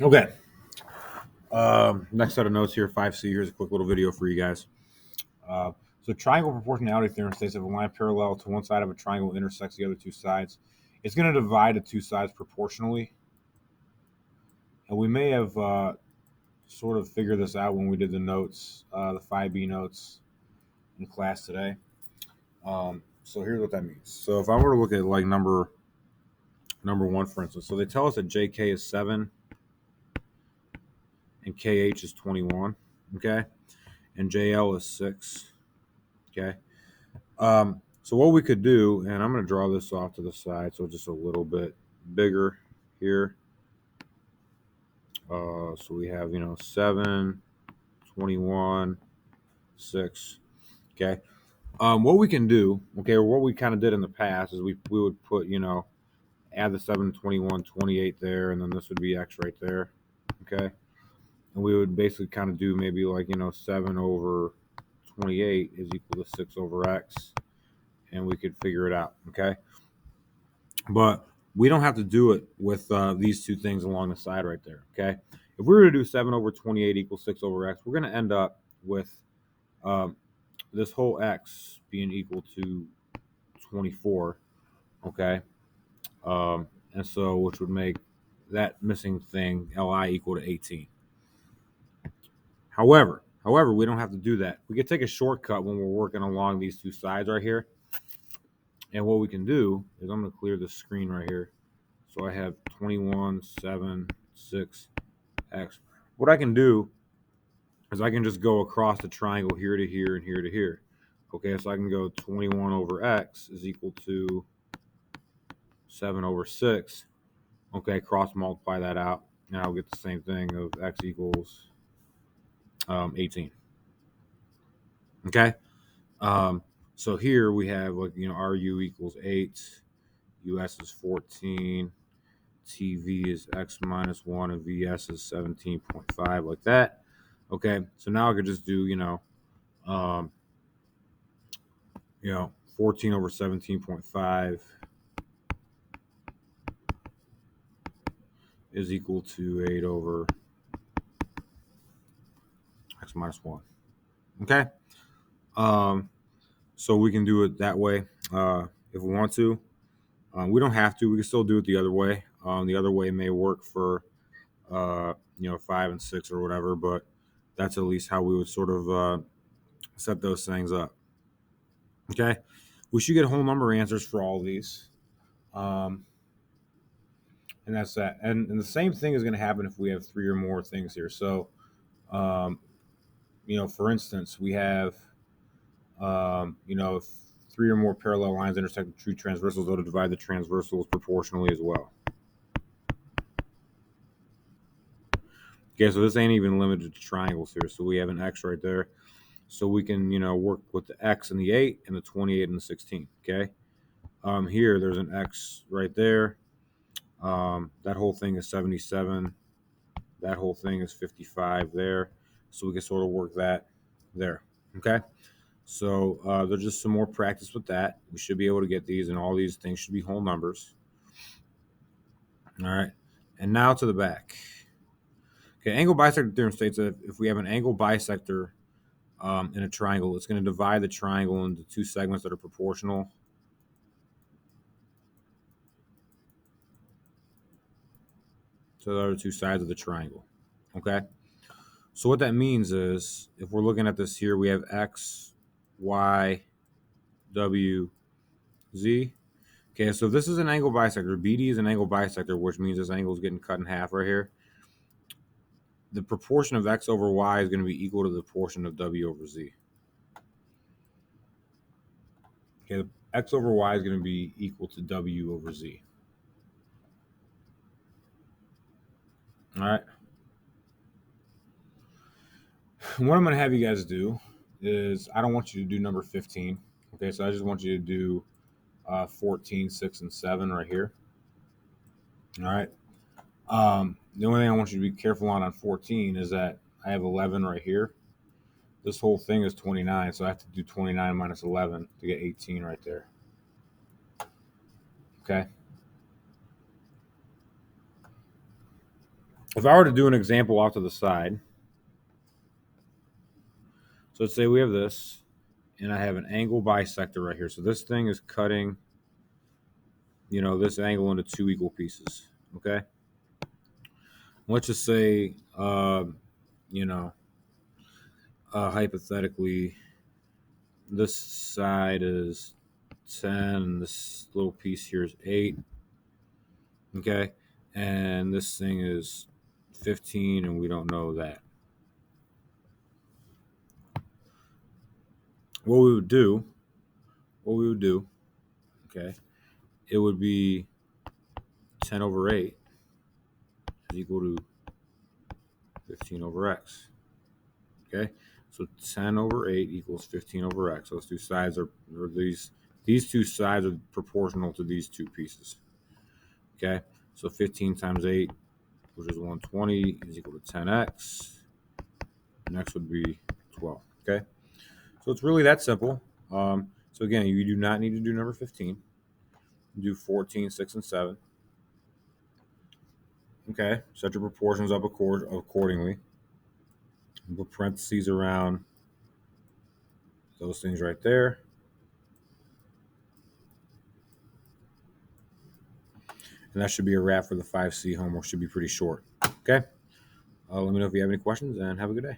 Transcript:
Okay. Next set of notes here, 5C. Here's a quick little video for you guys. Uh, so triangle proportionality theorem states if a line parallel to one side of a triangle intersects the other two sides, it's going to divide the two sides proportionally. And we may have sort of figured this out when we did the notes, the 5B notes in class today. So here's what that means. So if I were to look at like number one, for instance, so they tell us that JK is 7 and KH is 21, okay, and JL is 6, okay. So what we could do, and I'm going to draw this off to the side so just a little bit bigger here. So we have 7, 21, 6, okay. What we can do, okay, or what we kind of did in the past is we would put add the 7, 21, 28 there, and then this would be X right there, okay. And we would basically kind of do maybe like 7 over 28 is equal to 6 over X, and we could figure it out, okay. But we don't have to do it with these two things along the side right there, okay. If we were to do 7 over 28 equals 6 over X, we're going to end up with um, this whole X being equal to 24, okay. And so which would make that missing thing Li equal to 18. However, we don't have to do that. We could take a shortcut when we're working along these two sides right here. And what we can do is I'm going to clear the screen right here. So I have 21, 7, 6, X. What I can do is I can just go across the triangle here to here and here to here. Okay, so I can go 21 over X is equal to 7 over 6. Okay, cross multiply that out, and I'll get the same thing of X equals 18. Okay, so here we have like RU equals 8, US is 14, TV is X minus 1, and VS is 17.5, like that. Okay, so now I could just do 14 over 17.5 is equal to 8 over X minus 1. Okay, so we can do it that way if we want to. We don't have to. We can still do it the other way. The other way may work for 5 and 6 or whatever, but that's at least how we would sort of set those things up. Okay, we should get whole number answers for all these, and that's that. And the same thing is going to happen if we have 3 or more things here. So, um, for instance, we have if 3 or more parallel lines intersect the true transversals, they'll divide the transversals proportionally as well. Okay, so this ain't even limited to triangles here. So we have an X right there. So we can, work with the X and the 8 and the 28 and the 16, okay? Here, there's an X right there. That whole thing is 77. That whole thing is 55 there. So we can sort of work that there, okay? So there's just some more practice with that. We should be able to get these, and all these things should be whole numbers. All right, and now to the back. Okay, angle bisector theorem states that if we have an angle bisector in a triangle, it's going to divide the triangle into two segments that are proportional. So the other two sides of the triangle. Okay, so what that means is if we're looking at this here, we have X, Y, W, Z. Okay, so this is an angle bisector. BD is an angle bisector, which means this angle is getting cut in half right here. The proportion of X over Y is going to be equal to the proportion of W over Z. Okay, the X over Y is going to be equal to W over Z. All right. What I'm going to have you guys do is I don't want you to do number 15. Okay, so I just want you to do 14, 6, and 7 right here. All right. The only thing I want you to be careful on 14 is that I have 11 right here. This whole thing is 29, so I have to do 29 minus 11 to get 18 right there. Okay. if I were to do an example off to the side, so let's say we have this, and I have an angle bisector right here. So this thing is cutting, this angle into two equal pieces. Okay. Let's just say, you know, hypothetically, this side is 10, and this little piece here is 8. Okay. And this thing is 15, and we don't know that. What we would do, okay, it would be 10 over 8 is equal to 15 over x. Okay, so 10 over 8 equals 15 over x. Those two sides are, or these two sides are proportional to these two pieces. Okay, so 15 times 8, which is 120, is equal to 10x. And x would be 12. Okay, so it's really that simple. So again, you do not need to do number 15. Do 14, 6, and 7. Okay, set your proportions up accordingly. Put parentheses around those things right there. And that should be a wrap for the 5C homework. Should be pretty short. Okay. Let me know if you have any questions, and have a good day.